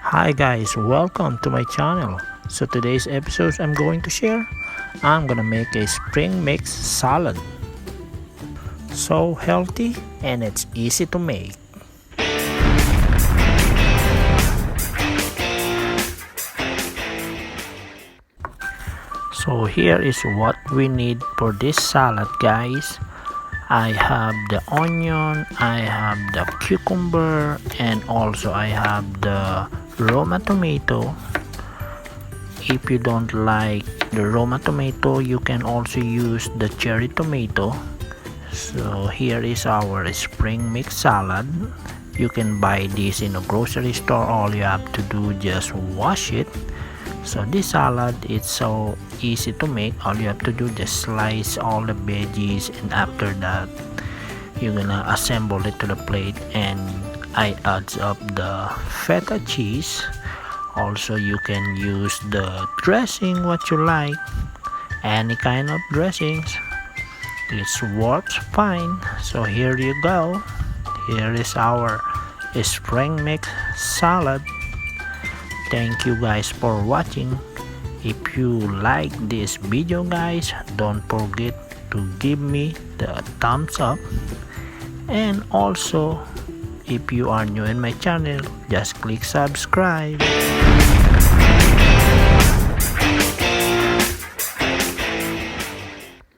Hi guys, welcome to my channel. So today's episode I'm gonna make a spring mix salad. So healthy and it's easy to make. So here is what we need for this salad, guys. I have the onion, I have the cucumber, and also I have the Roma tomato. If you don't like the Roma tomato, you can also use the cherry tomato. So here is our spring mix salad. You can buy this in a grocery store. All you have to do just wash it. So this salad, it's so easy to make. All you have to do just slice all the veggies, and after that you're gonna assemble it to the plate, and I adds up the feta cheese. Also you can use the dressing what you like, any kind of dressings, it works fine. So here you go, here is our spring mix salad. Thank you guys for watching. If you like this video, guys, don't forget to give me the thumbs up, and also if you are new in my channel, just click subscribe.